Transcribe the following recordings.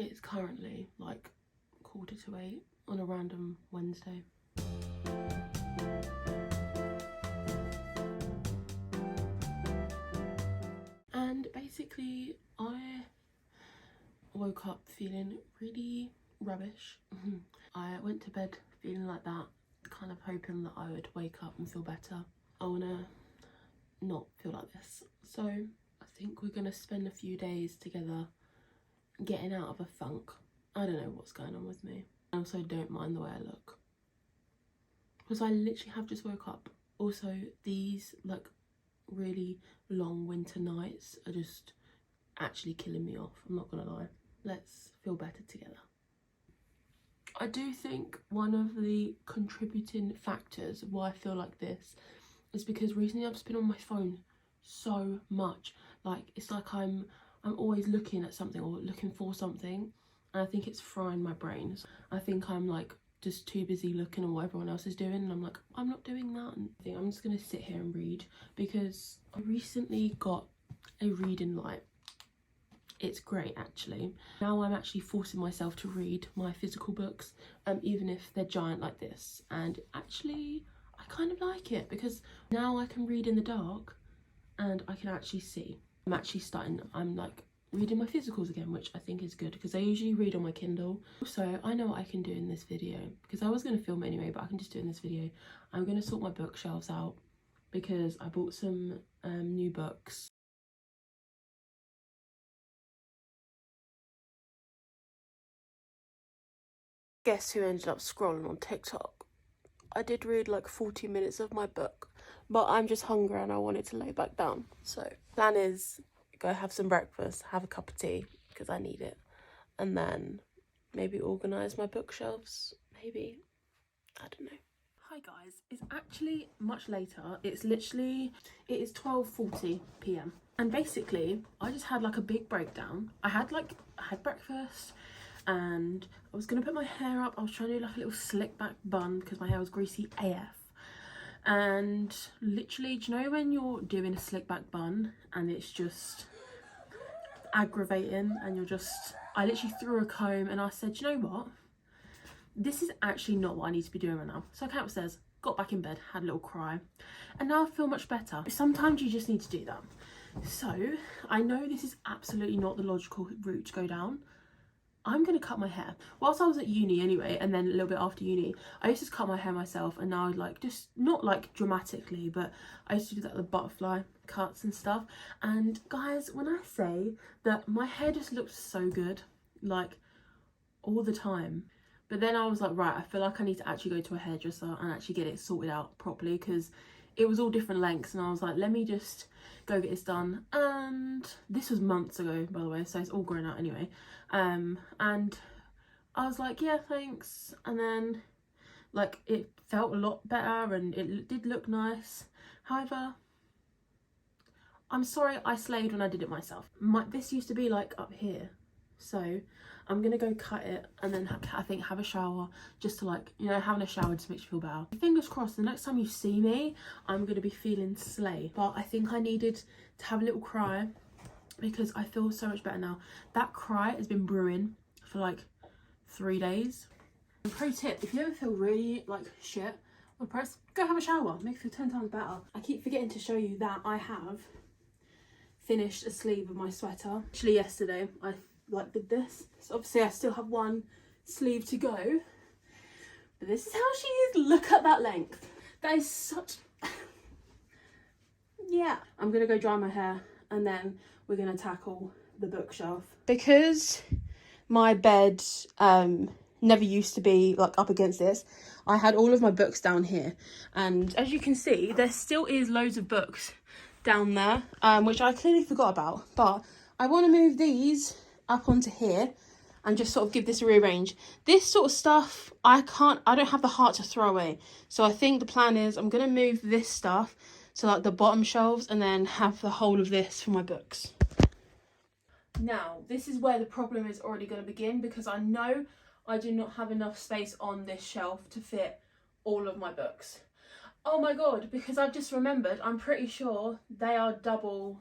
It's currently like 7:45 on a random Wednesday. And basically I woke up feeling really rubbish. I went to bed feeling like that, kind of hoping that I would wake up and feel better. I want to not feel like this. So I think we're going to spend a few days together getting out of a funk. I don't know what's going on with me. I also don't mind the way I look, because I literally have just woke up. Also, these like really long winter nights are just actually killing me off, I'm not gonna lie. Let's feel better together. I do think one of the contributing factors of why I feel like this is because recently I've just been on my phone so much. Like, it's like I'm always looking at something or looking for something, and I think it's frying my brain. I think I'm like just too busy looking at what everyone else is doing, and I'm like, I'm not doing that. And I think I'm just gonna sit here and read, because I recently got a reading light. It's great actually. Now I'm actually forcing myself to read my physical books, even if they're giant like this, and actually I kind of like it, because now I can read in the dark and I can actually see. I'm like reading my physicals again, which I think is good, because I usually read on my Kindle. So I know what I can do in this video, because I was going to film it anyway, but I can just do it in this video. I'm going to sort my bookshelves out, because I bought some new books. Guess who ended up scrolling on TikTok? I did read like 40 minutes of my book, but I'm just hungry and I wanted to lay back down. So plan is go have some breakfast, have a cup of tea, because I need it, and then maybe organise my bookshelves, maybe. I don't know. Hi guys, it's actually much later. It is 12:40 p.m. and basically I just had like a big breakdown. I had breakfast, and I was gonna put my hair up. I was trying to do like a little slick back bun because my hair was greasy AF. And literally, do you know when you're doing a slick back bun and it's just aggravating, and I literally threw a comb and I said, you know what, this is actually not what I need to be doing right now. So I came upstairs, got back in bed, had a little cry, and now I feel much better. Sometimes you just need to do that. So I know this is absolutely not the logical route to go down. I'm going to cut my hair. Whilst I was at uni anyway, and then a little bit after uni, I used to cut my hair myself, and now I'd like, just not like dramatically, but I used to do that, the butterfly cuts and stuff. And guys, when I say that my hair just looked so good, like all the time. But then I was like, right, I feel like I need to actually go to a hairdresser and actually get it sorted out properly, because it was all different lengths, and I was like, let me just go get this done. And this was months ago, by the way, so it's all grown out anyway. And I was like, yeah, thanks. And then like it felt a lot better and it did look nice. However, I'm sorry I slayed when I did it myself. This used to be like up here, so I'm gonna go cut it and then I think have a shower, just to like, you know, having a shower just makes you feel better. Fingers crossed the next time you see me I'm gonna be feeling slay. But I think I needed to have a little cry, because I feel so much better now. That cry has been brewing for like 3 days. Pro tip, if you ever feel really like shit or depressed, go have a shower, make you feel 10 times better. I keep forgetting to show you that I have finished a sleeve of my sweater. Actually yesterday I like did this, so obviously I still have one sleeve to go, but this is how she is. Look at that length. That is such yeah. I'm gonna go dry my hair and then we're gonna tackle the bookshelf, because my bed never used to be like up against this. I had all of my books down here, and as you can see there still is loads of books down there, which I clearly forgot about, but I want to move these up onto here and just sort of give this a rearrange. This sort of stuff I don't have the heart to throw away, so I think the plan is I'm gonna move this stuff to like the bottom shelves and then have the whole of this for my books. Now this is where the problem is already going to begin, because I know I do not have enough space on this shelf to fit all of my books. Oh my god, because I've just remembered, I'm pretty sure they are double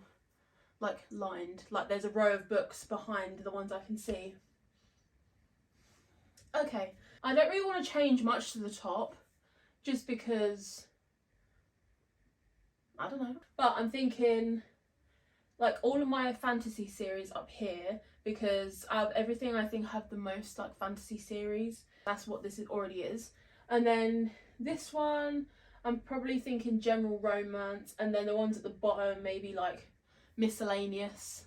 like lined, like there's a row of books behind the ones I can see. Okay, I don't really want to change much to the top, just because, I don't know. But I'm thinking, like, all of my fantasy series up here, because out of everything I think I have the most like fantasy series. That's what this already is. And then this one, I'm probably thinking general romance, and then the ones at the bottom maybe like miscellaneous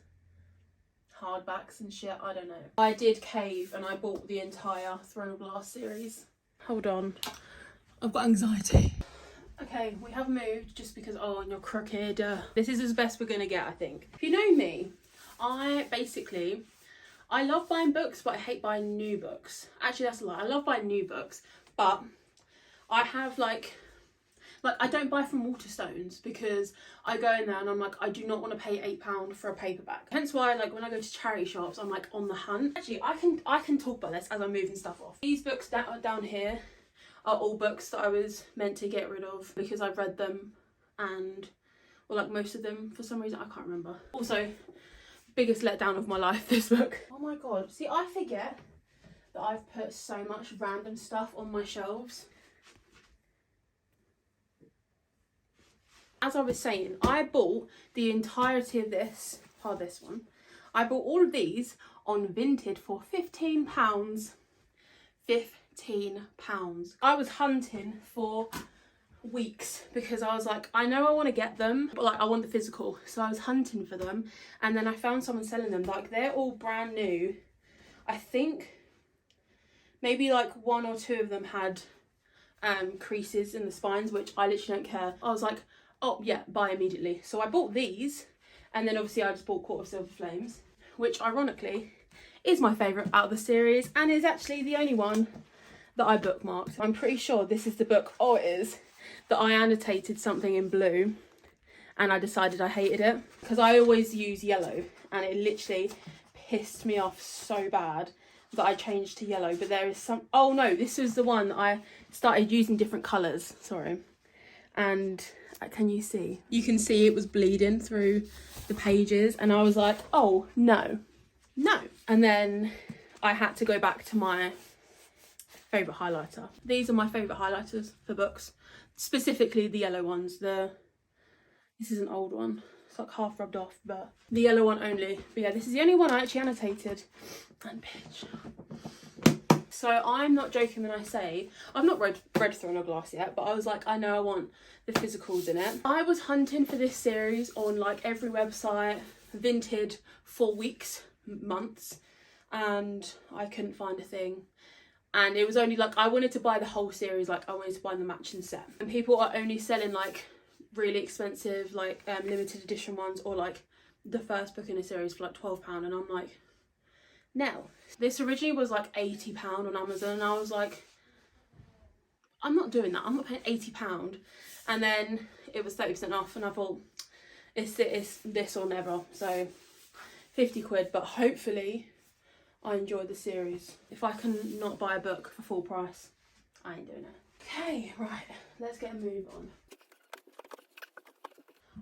hardbacks and shit, I don't know. I did cave and I bought the entire Throne of Glass series. Hold on, I've got anxiety. Okay, we have moved just because, oh, and you're crooked. This is as best we're gonna get, I think. If you know me, I love buying books, but I hate buying new books. Actually, that's a lie. I love buying new books, but I have like I don't buy from Waterstones, because I go in there and I'm like, I do not want to pay £8 for a paperback. Hence why, like, when I go to charity shops, I'm like on the hunt. Actually, I can talk about this as I'm moving stuff off. These books down here are all books that I was meant to get rid of because I've read them, and, or like most of them for some reason, I can't remember. Also, biggest letdown of my life, this book. Oh my god, see, I forget that I've put so much random stuff on my shelves. As I was saying, I bought the entirety of this one. I bought all of these on Vinted for £15. £15. I was hunting for weeks because I was like, I know I want to get them, but like I want the physical. So I was hunting for them, and then I found someone selling them. Like, they're all brand new. I think maybe like one or two of them had creases in the spines, which I literally don't care. I was like, oh yeah, buy immediately. So I bought these, and then obviously I just bought Court of Silver Flames, which ironically is my favourite out of the series, and is actually the only one that I bookmarked. I'm pretty sure this is the book, oh it is, that I annotated something in blue and I decided I hated it, because I always use yellow, and it literally pissed me off so bad that I changed to yellow. But there is some, oh no, this was the one that I started using different colours, sorry, and can you see? You can see it was bleeding through the pages, and I was like, oh no, no. And then I had to go back to my favourite highlighter. These are my favourite highlighters for books, specifically the yellow ones. This is an old one, it's like half rubbed off, but the yellow one only. But yeah, this is the only one I actually annotated. And bitch. So I'm not joking when I say I've not read Throne of Glass yet, but I was like, I know I want the physicals in it. I was hunting for this series on like every website, Vinted, for weeks, months, and I couldn't find a thing. And it was only like, I wanted to buy the whole series, like I wanted to buy the matching set, and people are only selling like really expensive, like limited edition ones, or like the first book in a series for like £12, and I'm like, no. This originally was like £80 on Amazon, and I was like, I'm not doing that, I'm not paying £80. And then it was 30% off, and I thought, it's this or never. So 50 quid, but hopefully I enjoy the series. If I can not buy a book for full price, I ain't doing it. Okay, right, let's get a move on.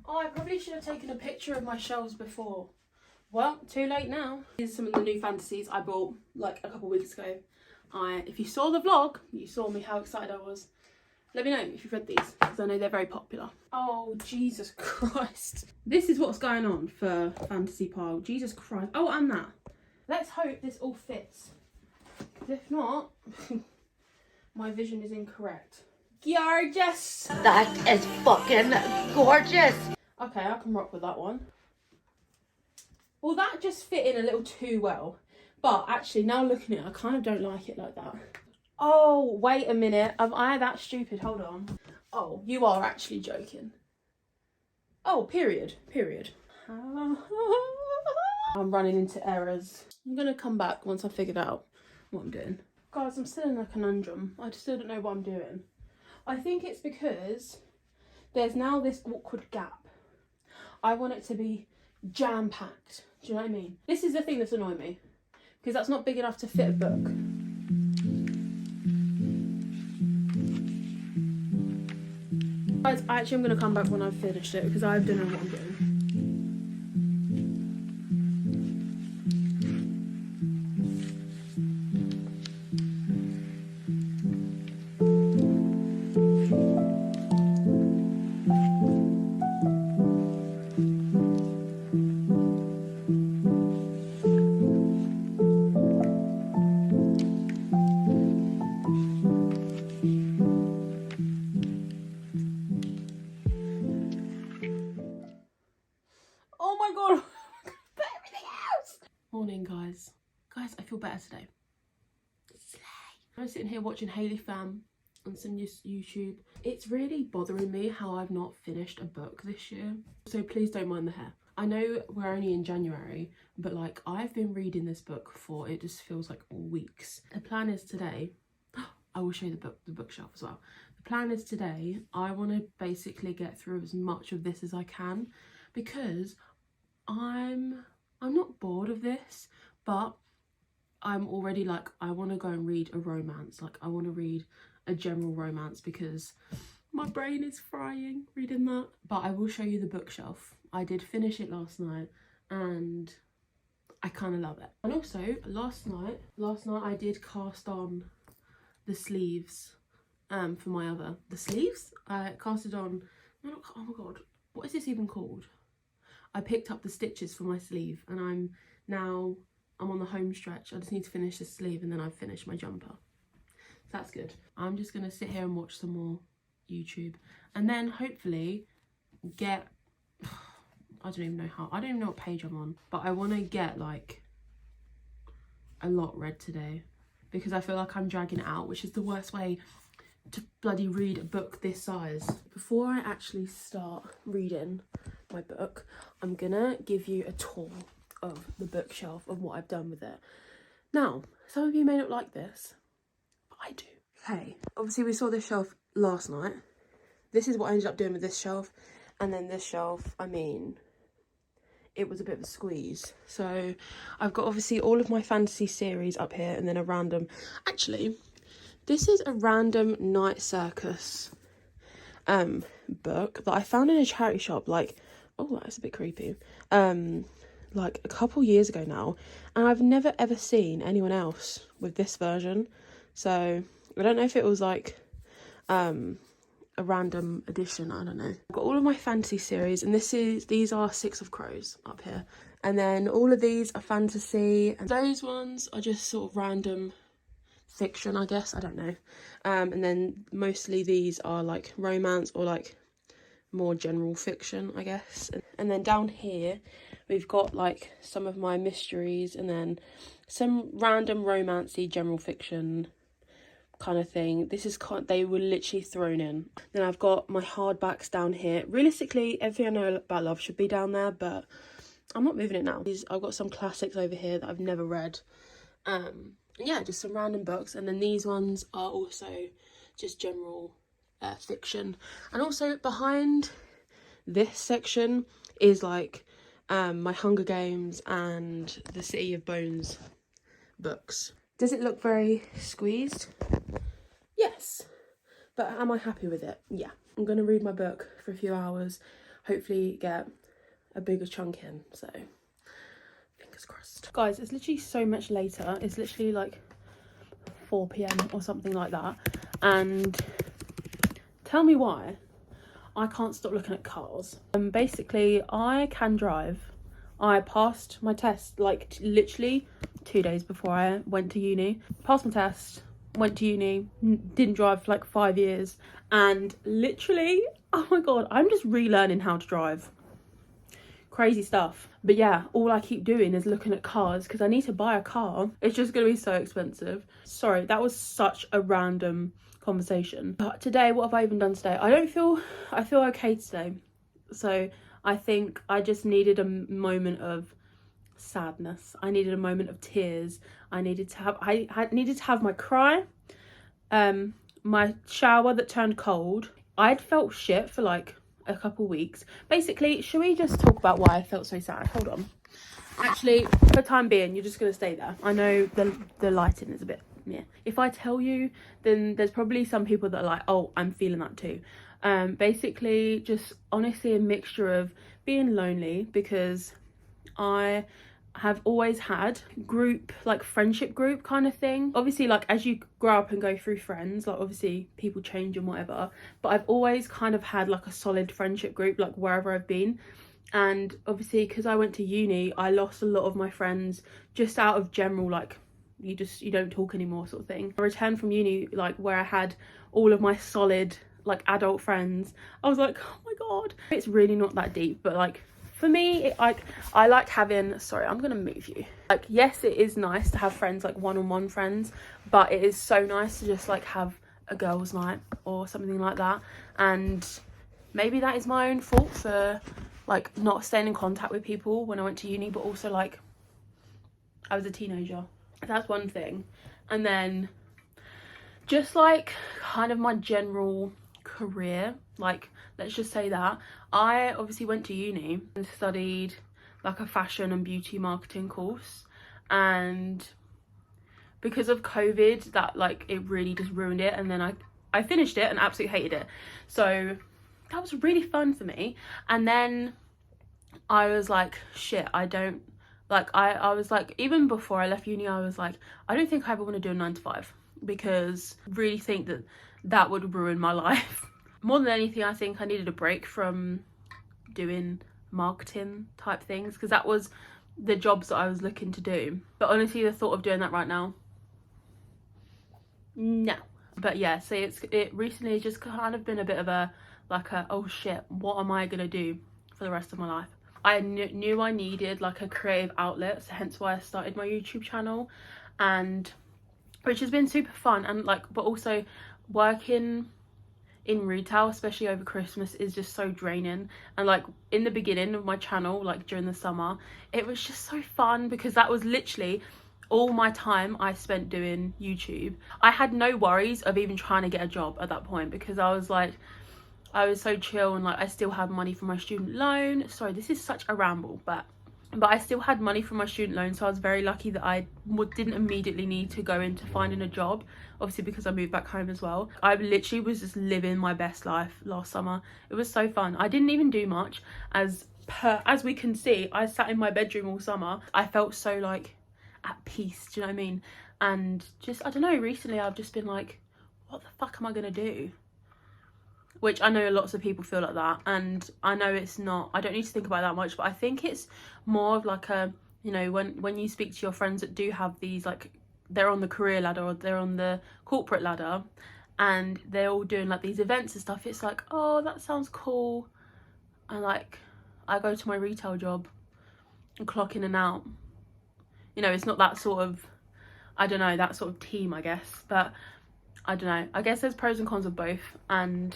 Oh, I probably should have taken a picture of my shelves before. Well, too late now. These are some of the new fantasies I bought like a couple of weeks ago. If you saw the vlog, you saw me how excited I was. Let me know if you've read these, because I know they're very popular. Oh, Jesus Christ. This is what's going on for Fantasy Pile. Jesus Christ. Oh, and that. Let's hope this all fits. Because if not, my vision is incorrect. Gorgeous. That is fucking gorgeous. Okay, I can rock with that one. Well, that just fit in a little too well. But actually, now looking at it, I kind of don't like it like that. Oh, wait a minute. Am I that stupid? Hold on. Oh, you are actually joking. Oh, period. I'm running into errors. I'm going to come back once I've figured out what I'm doing. Guys, I'm still in a conundrum. I still don't know what I'm doing. I think it's because there's now this awkward gap. I want it to be jam-packed. Do you know what I mean? This is the thing that's annoying me, because that's not big enough to fit a book. Guys, actually I'm going to come back when I've finished it, because I don't know what I'm doing. yesterday. I'm sitting here watching Hayley Fam on some YouTube. It's really bothering me how I've not finished a book this year. So please don't mind the hair. I know we're only in January, but like I've been reading this book for, it just feels like weeks. The plan is today, I will show you the bookshelf as well. The plan is today, I want to basically get through as much of this as I can, because I'm not bored of this, but I'm already like, I want to go and read a romance. Like I want to read a general romance because my brain is frying reading that. But I will show you the bookshelf. I did finish it last night and I kind of love it. And also last night I did cast on the sleeves for my other, the sleeves? I casted on, no, not, oh my god, what is this even called? I picked up the stitches for my sleeve and I'm on the home stretch. I just need to finish the sleeve and then I've finished my jumper. So that's good. I'm just going to sit here and watch some more YouTube and then hopefully get, I don't even know what page I'm on, but I want to get like a lot read today because I feel like I'm dragging it out, which is the worst way to bloody read a book this size. Before I actually start reading my book, I'm gonna give you a tour of the bookshelf of what I've done with it. Now, some of you may not like this, but I do. Okay, obviously we saw this shelf last night. This is what I ended up doing with this shelf. And then this shelf, I mean, it was a bit of a squeeze. So I've got obviously all of my fantasy series up here and then a random, actually, this is a random Night Circus book that I found in a charity shop, like, oh, that's a bit creepy. Like a couple years ago now, and I've never ever seen anyone else with this version. So I don't know if it was like a random edition, I don't know. I've got all of my fantasy series, and these are Six of Crows up here, and then all of these are fantasy, and those ones are just sort of random fiction, I guess, I don't know. And then mostly these are like romance or like more general fiction, I guess. And then down here we've got like some of my mysteries and then some random romancy general fiction kind of thing. This is they were literally thrown in. Then I've got my hardbacks down here. Realistically, everything I know about love should be down there, but I'm not moving it now. I've got some classics over here that I've never read. Yeah, just some random books. And then these ones are also just general fiction. And also behind this section is like my Hunger Games and the City of Bones books. Does it look very squeezed? Yes. But am I happy with it? Yeah. I'm going to read my book for a few hours, hopefully get a bigger chunk in, so fingers crossed. Guys, it's literally so much later. It's literally like 4 p.m. or something like that, and tell me why I can't stop looking at cars. Basically, I can drive. I passed my test like literally 2 days before I went to uni. Passed my test, went to uni, didn't drive for like 5 years, and literally, oh my god, I'm just relearning how to drive. Crazy stuff. But yeah, all I keep doing is looking at cars because I need to buy a car. It's just going to be so expensive. Sorry, that was such a random conversation. But today, what have I even done today? I feel okay today. So I think I just needed a moment of sadness. I needed a moment of tears. I needed to have my cry, my shower that turned cold. I'd felt shit for like a couple weeks. Basically, should we just talk about why I felt so sad? Hold on. Actually, for the time being, you're just going to stay there. I know the lighting is a bit meh. If I tell you, then there's probably some people that are like, oh, I'm feeling that too. Basically, just honestly a mixture of being lonely because I have always had group, like friendship group kind of thing. Obviously, like as you grow up and go through friends, like obviously people change and whatever, but I've always kind of had like a solid friendship group like wherever I've been. And obviously because I went to uni, I lost a lot of my friends just out of general, like you don't talk anymore sort of thing. I returned from uni like where I had all of my solid like adult friends. I was like, oh my god, it's really not that deep, but like for me, I like having, sorry, I'm gonna move you. Like, yes, it is nice to have friends, like one-on-one friends, but it is so nice to just like have a girls' night or something like that. And maybe that is my own fault for like not staying in contact with people when I went to uni, but also like I was a teenager. That's one thing. And then just like kind of my general career, like let's just say that I obviously went to uni and studied like a fashion and beauty marketing course, and because of COVID that like it really just ruined it, and then I finished it and absolutely hated it. So that was really fun for me. And then I was like, shit, I don't like, I was like, even before I left uni, I was like, I don't think I ever want to do a 9 to 5, because I really think that that would ruin my life. More than anything, I think I needed a break from doing marketing type things, because that was the jobs that I was looking to do. But honestly, the thought of doing that right now, no. But yeah, so it recently has just kind of been a bit of a like a, oh shit, what am I gonna do for the rest of my life? I knew I needed like a creative outlet, so hence why I started my YouTube channel, and which has been super fun. And like, but also working in retail, especially over Christmas, is just so draining. And like in the beginning of my channel, like during the summer, it was just so fun, because that was literally all my time I spent doing YouTube. I had no worries of even trying to get a job at that point, because I was like, I was so chill, and like I still had money from my student loan. Sorry, this is such a ramble, but I still had money from my student loan, so I was very lucky that I didn't immediately need to go into finding a job, obviously because I moved back home as well. I literally was just living my best life last summer. It was so fun. I didn't even do much, as we can see, I sat in my bedroom all summer. I felt so like at peace, do you know what I mean? And just, I don't know, recently I've just been like, what the fuck am I gonna do? Which I know lots of people feel like that, and I know it's not, I don't need to think about it that much, but I think it's more of like a, you know, when you speak to your friends that do have these, like they're on the career ladder or they're on the corporate ladder, and they're all doing like these events and stuff, it's like, oh, that sounds cool. And like, I go to my retail job and clock in and out, you know, it's not that sort of, I don't know, that sort of team, I guess. But I don't know, I guess there's pros and cons of both, and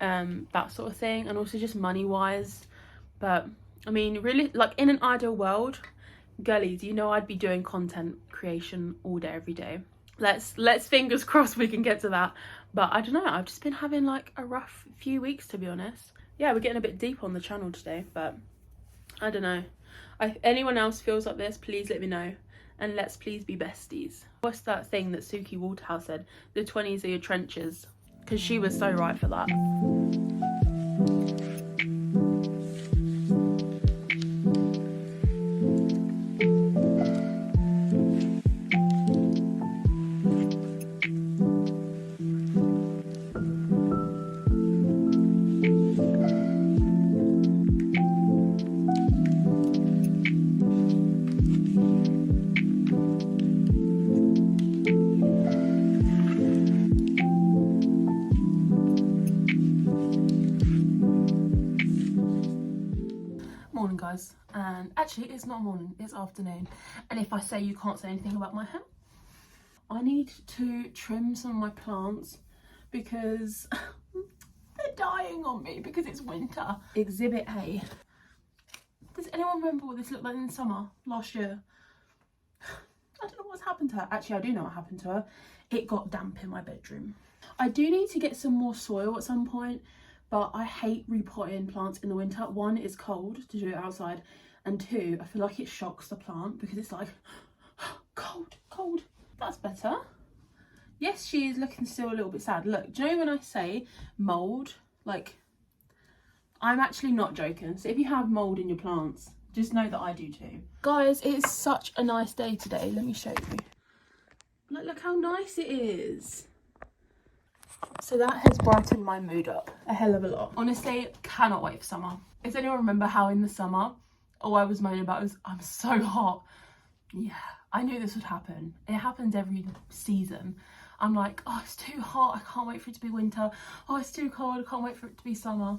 that sort of thing, and also just money wise. But I mean, really, like in an ideal world, girlies, you know, I'd be doing content creation all day every day. Let's fingers crossed we can get to that. But I don't know, I've just been having like a rough few weeks, to be honest. Yeah, we're getting a bit deep on the channel today, but I don't know. If anyone else feels like this, please let me know, and let's please be besties. What's that thing that Suki Waterhouse said? The 20s are your trenches. Because she was so right for that. Morning, guys. And actually it's not morning, it's afternoon. And if I say you can't say anything about my hair, I need to trim some of my plants because they're dying on me because it's winter. Exhibit A. Does anyone remember what this looked like in the summer last year? I don't know what's happened to her. Actually, I do know what happened to her. It got damp in my bedroom. I do need to get some more soil at some point, but I hate repotting plants in the winter. One, it's cold to do it outside, and two, I feel like it shocks the plant because it's like, cold, cold. That's better. Yes, she is looking still a little bit sad. Look, do you know when I say mould, like, I'm actually not joking. So if you have mould in your plants, just know that I do too. Guys, it is such a nice day today. Let me show you. Like, look how nice it is. So that has brightened my mood up a hell of a lot. Honestly, cannot wait for summer. Does anyone remember how in the summer, all I was moaning about was, I'm so hot. Yeah, I knew this would happen. It happens every season. I'm like, oh, it's too hot. I can't wait for it to be winter. Oh, it's too cold. I can't wait for it to be summer.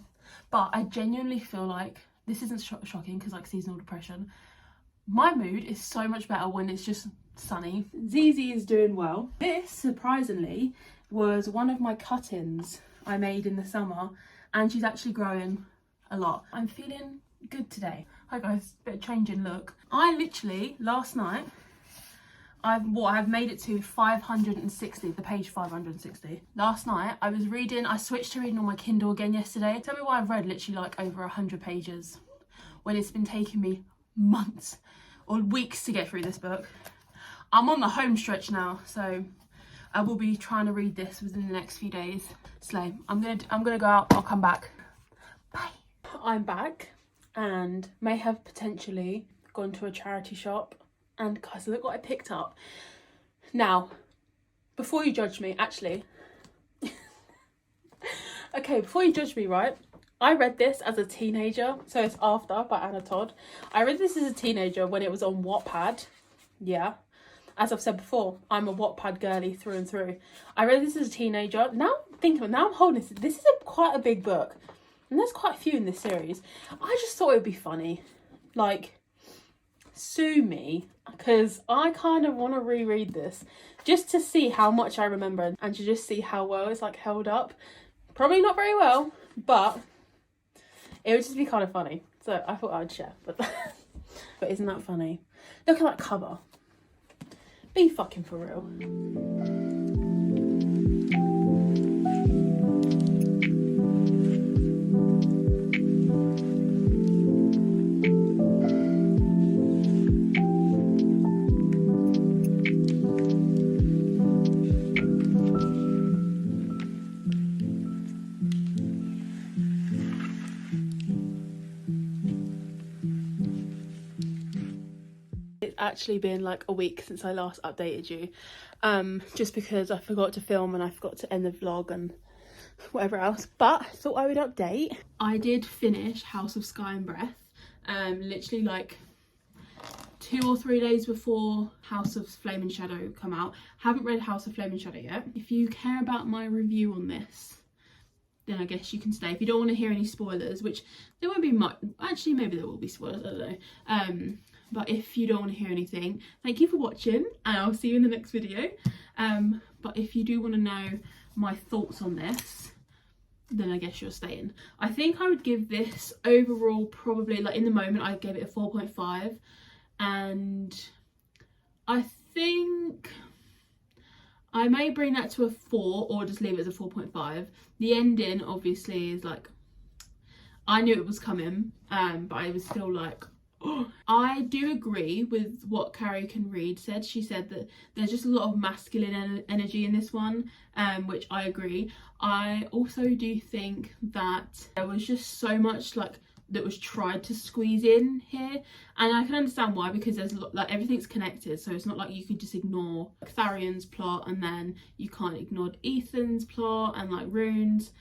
But I genuinely feel like this isn't shocking because like seasonal depression, my mood is so much better when it's just sunny. Zizi is doing well. This, surprisingly, was one of my cut-ins I made in the summer, and she's actually growing a lot. I'm feeling good today. Hi guys, bit of change in look. I literally, last night, I've made it to 560, the page 560. Last night I was reading, I switched to reading on my Kindle again yesterday. Tell me why I've read literally like over 100 pages when it's been taking me months or weeks to get through this book. I'm on the home stretch now, so I will be trying to read this within the next few days. Slay. I'm gonna go out, I'll come back. Bye. I'm back and may have potentially gone to a charity shop. And guys, look what I picked up. Now, before you judge me, actually, okay, before you judge me, right? I read this as a teenager, so it's After by Anna Todd. I read this as a teenager when it was on Wattpad. Yeah, as I've said before, I'm a Wattpad girly through and through. I read this as a teenager. Now, now I'm holding this. This is quite a big book, and there's quite a few in this series. I just thought it would be funny, like, sue me, because I kind of want to reread this just to see how much I remember and to just see how well it's like held up. Probably not very well, but it would just be kind of funny, so I thought I would share. But but isn't that funny? Look at that cover. Be fucking for real. Actually been like a week since I last updated you, just because I forgot to film and I forgot to end the vlog and whatever else, but I thought I would update. I did finish House of Sky and Breath, literally like 2 or 3 days before House of Flame and Shadow come out. Haven't read House of Flame and Shadow yet. If you care about my review on this, then I guess you can stay. If you don't want to hear any spoilers, which there won't be much, actually maybe there will be spoilers, I don't know. But if you don't want to hear anything, thank you for watching and I'll see you in the next video. But if you do want to know my thoughts on this, then I guess you're staying. I think I would give this overall probably, like in the moment, I gave it a 4.5. And I think I may bring that to a 4 or just leave it as a 4.5. The ending obviously is like, I knew it was coming, but I was still like, I do agree with what Carrie Can Read said. She said that there's just a lot of masculine energy in this one, which I agree. I also do think that there was just so much like that was tried to squeeze in here, and I can understand why, because there's like everything's connected, so it's not like you could just ignore Tharion's plot and then you can't ignore Ethan's plot and like Rune's,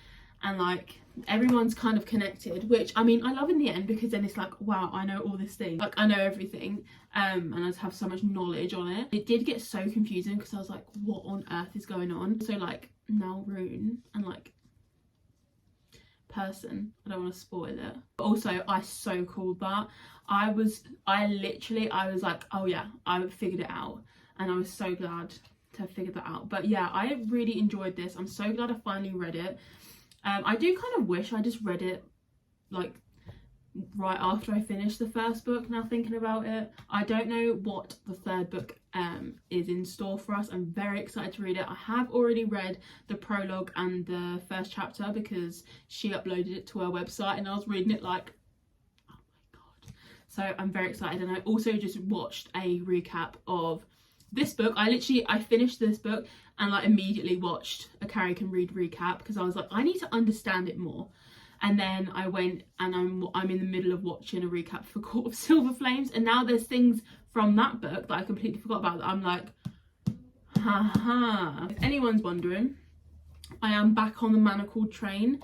and like everyone's kind of connected, which I mean I love in the end, because then it's like, wow, I know all this thing, like I know everything, and I just have so much knowledge on it. It did get so confusing because I was like, what on earth is going on? So like now Rune and like person, I don't want to spoil it, but also I so called that. I was like, oh yeah, I figured it out, and I was so glad to have figured that out. But yeah, I really enjoyed this. I'm so glad I finally read it. I do kind of wish I just read it like right after I finished the first book, now thinking about it. I don't know what the third book is in store for us. I'm very excited to read it. I have already read the prologue and the first chapter because she uploaded it to her website, and I was reading it like, oh my god. So I'm very excited, and I also just watched a recap of this book. I finished this book and like immediately watched a Carrie Can Read recap because I was like, I need to understand it more. And then I went and I'm in the middle of watching a recap for Court of Silver Flames, and now there's things from that book that I completely forgot about that I'm like, haha. If anyone's wondering, I am back on the manacled train,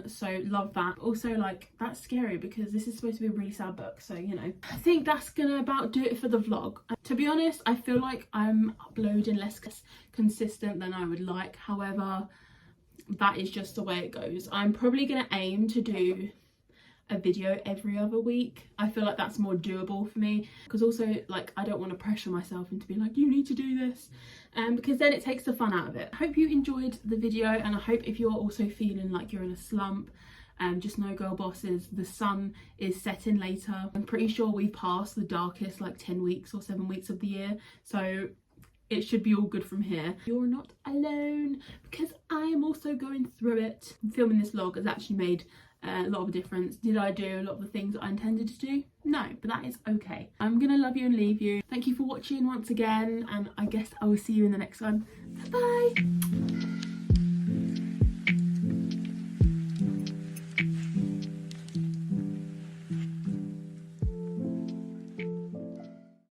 so love that. Also like, that's scary because this is supposed to be a really sad book, so you know. I think that's gonna about do it for the vlog. To be honest, I feel like I'm uploading less consistent than I would like. However, that is just the way it goes. I'm probably gonna aim to do a video every other week. I feel like that's more doable for me, because also like I don't want to pressure myself into being like, you need to do this, because then it takes the fun out of it. I hope you enjoyed the video, and I hope if you're also feeling like you're in a slump, just know, girl bosses, the sun is setting later. I'm pretty sure we've passed the darkest like 10 weeks or 7 weeks of the year, so it should be all good from here. You're not alone, because I am also going through it. Filming this vlog has actually made a lot of a difference. Did I do a lot of the things I intended to do? No, but that is okay. I'm gonna love you and leave you. Thank you for watching once again, and I guess I will see you in the next one. Bye bye.